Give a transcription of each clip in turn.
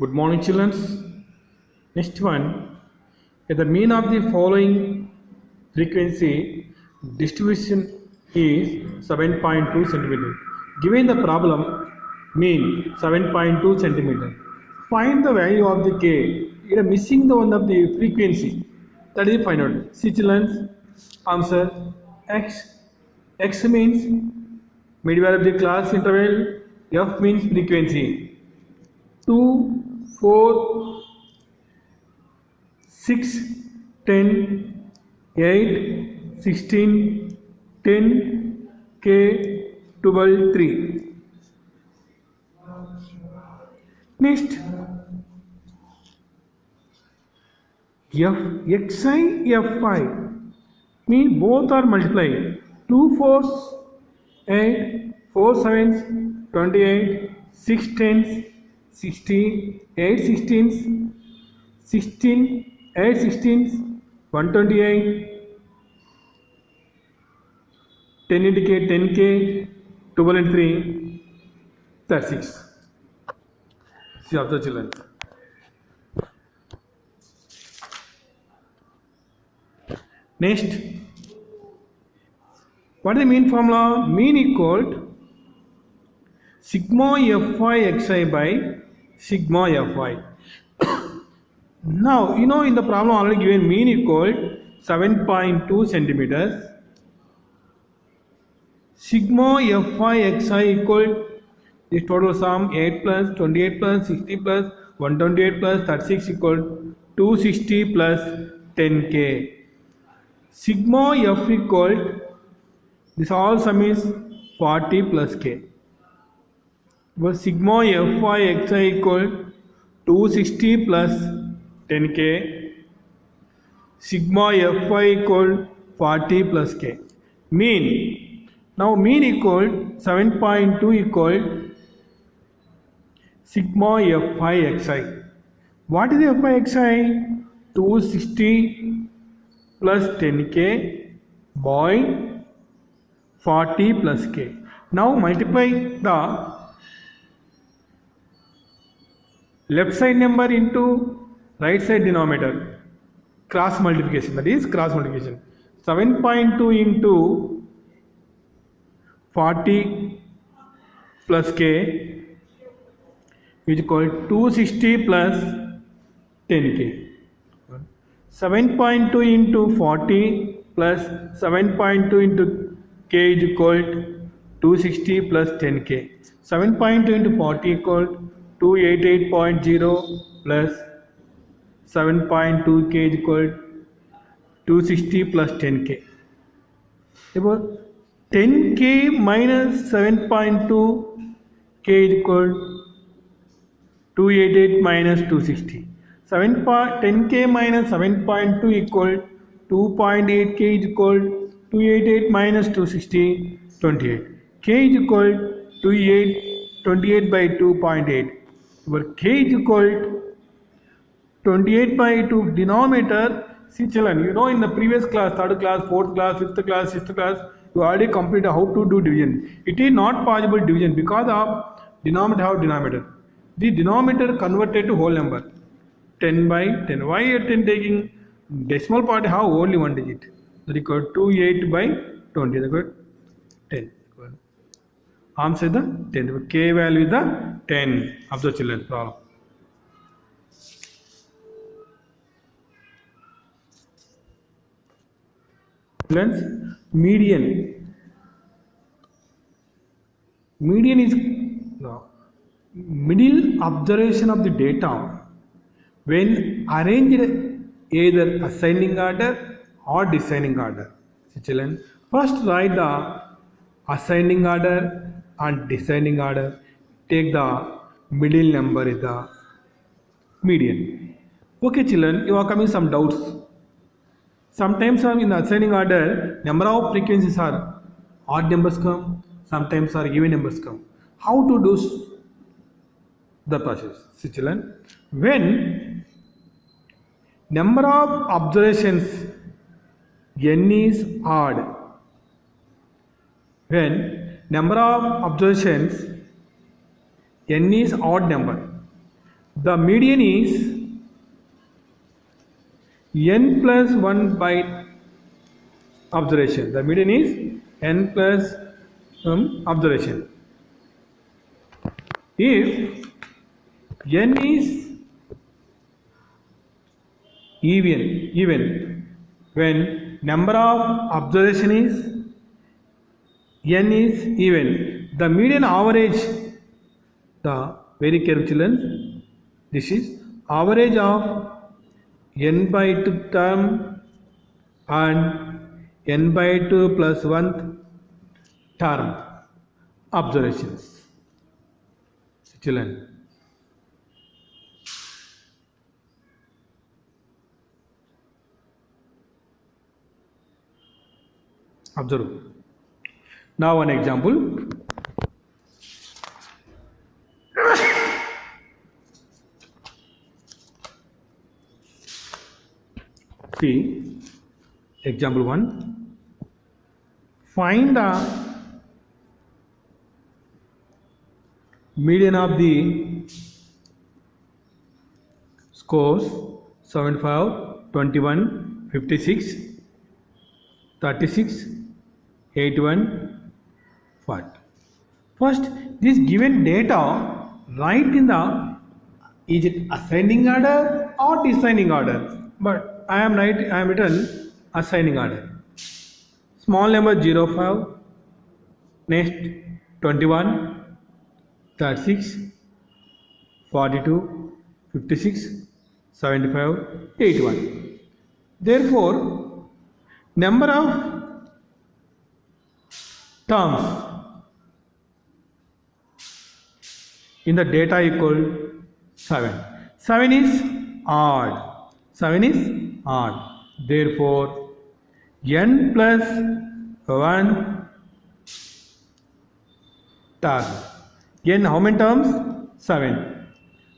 Good morning, children. Next one, the mean of the following frequency distribution is 7.2 centimeter. Given the problem, mean 7.2 centimeter. Find the value of the k. You are missing the one of the frequency. That is find out. See, children, answer x. X means median of the class interval. F means frequency. 2, 4, 6, 10, 8, 16, 10, K, 12, 3. Next, Xi, Fi mean both are multiplied. 2 4s, 8, 4 7s, 28, 6 10s, 60, 8 16s, 16, 8 16s, 128, 10 into K, 10K, 12 and 3, 36. See, observe children. Next, what is the mean formula? Mean equal to sigma Fi xi by sigma Fi. Now, you know in the problem already given mean equal 7.2 centimeters. Sigma Fi xi equal this total sum 8 plus 28 plus 60 plus 128 plus 36 equal 260 plus 10k. Sigma F equal this all sum is 40 plus k. But sigma Fi xi equal 260 plus 10k. Sigma Fi equal 40 plus k. Mean. Now mean equal 7.2 equal sigma Fi xi. What is Fi xi? 260 plus 10k by 40 plus k. Now multiply the left side number into right side denominator. Cross multiplication, that is cross multiplication. 7.2 into 40 plus k is equal to 260 plus 10k. 7.2 into 40 plus 7.2 into k is equal to 260 plus 10k. 7.2 into 40 equal to 288.0 plus 7.2 k is equal to 260 plus 10k. Therefore, 10k minus 7.2 k is equal to 288 minus 260. 10k minus 7.2 equal 2.8 k is equal to 288 minus 260 28. K is equal to 28 by 2.8. Where k is equal to 28 by 2 denominator. See children, you know in the previous class, third class, fourth class, fifth class, sixth class, you already completed how to do division. It is not possible division because of denominator have denominator. The denominator converted to whole number. 10 by 10. Why are 10 taking decimal part have only one digit? That is equal to 28 by 20. That is equal to 10. Answer is the 10. K value is the 10 of the children's problem. Children's median. Median is the middle observation of the data when arranged either ascending order or descending order. So children, first write the ascending order and descending order. Take the middle number is the median. Okay children, you are coming some doubts. Sometimes in the ascending order, number of frequencies are odd numbers come, sometimes are even numbers come. How to do the process? See children, when number of observations n is odd, when number of observations n is odd number, the median is n plus 1 by observation. The median is n plus observation. If n is even when number of observation is n is even, the median average, the very careful children, this is average of n by 2 term and n by 2 plus 1 term observations. Children, observe. Now one example. See, example 1. Find the median of the scores 75, 21, 56, 36, 81, 40. First, this given data, write in the, is it ascending order or descending order? But I am written ascending order. Small number 0, 5, next 21, 36, 42, 56, 75, 81. Therefore, number of terms in the data equal 7. 7 is odd. 7 is odd. Therefore, n plus 1 term. N how many terms? 7.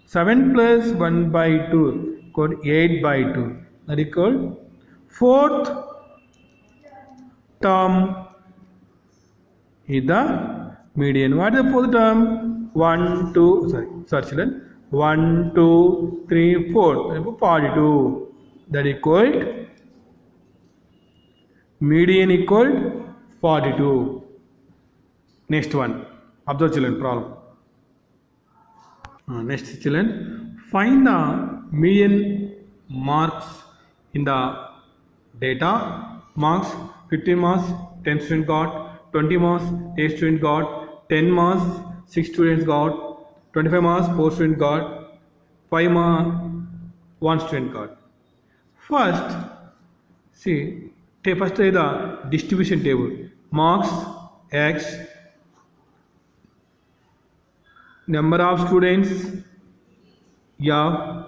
7 plus 1 by 2 equal 8 by 2. That equal fourth term is the median. What is the fourth term? 1, 2, sorry children. 1, 2, 3, 4. 42. That equal median equal 42. Next one. Observe children problem. Next children. Find the median marks in the data. Marks 15 marks 10 students got, 20 marks 8 students got, 10 marks 6 students got, 25 marks 4 students got, 5 marks 1 student got. First, see, first is the distribution table. Marks X, number of students F,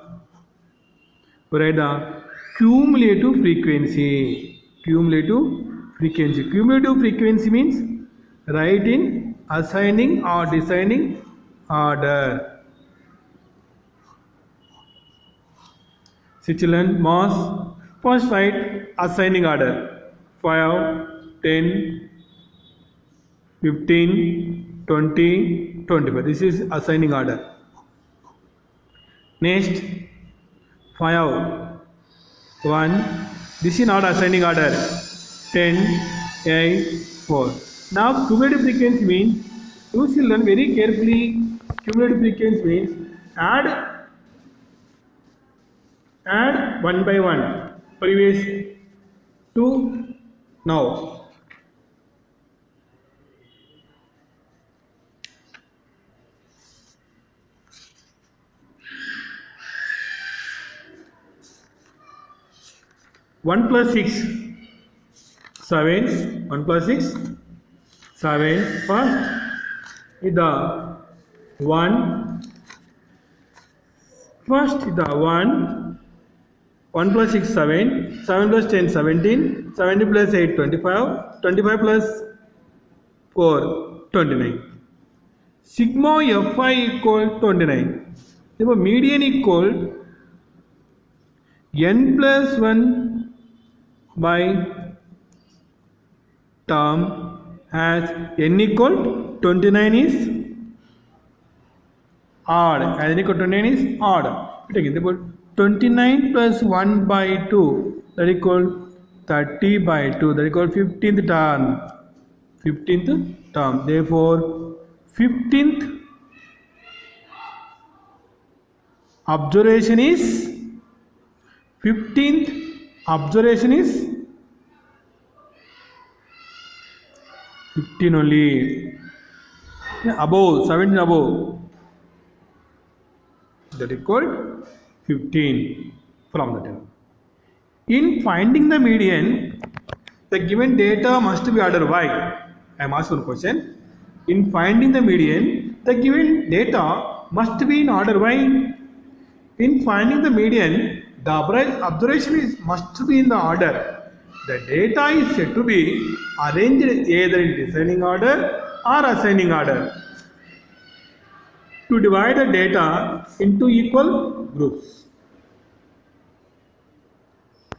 write the cumulative frequency. Cumulative frequency. Cumulative frequency means write in ascending or descending order. See children, mass. First write ascending order. 5, 10, 15, 20, 25. This is ascending order. Next, 5, 1. This is not ascending order. 10, 8, 4. Now cumulative frequency means, you children very carefully, cumulative frequency means add 1 by 1 previous to now. One plus 6, 7. 1 plus 6, 7. First is the 1. First is the 1. 1 plus 6, 7. 7 plus 10, 17. 17 plus 8, 25. 25 plus 4, 29. Sigma Fi equal 29. Therefore, median equal n plus 1 by term as n equal 29 is odd. As equal to 29 is odd. Again, therefore 29 plus 1 by 2, that equal 30 by 2, that equal 15th term. 15th term. Therefore 15th observation is 15th observation is 15 only. Above 17 above, that equal 15 from the term. In finding the median, the given data must be ordered by. I am asking one question. In finding the median, the given data must be in order by. In finding the median, the observation is must be in the order. The data is said to be arranged either in descending order or ascending order to divide the data into equal groups.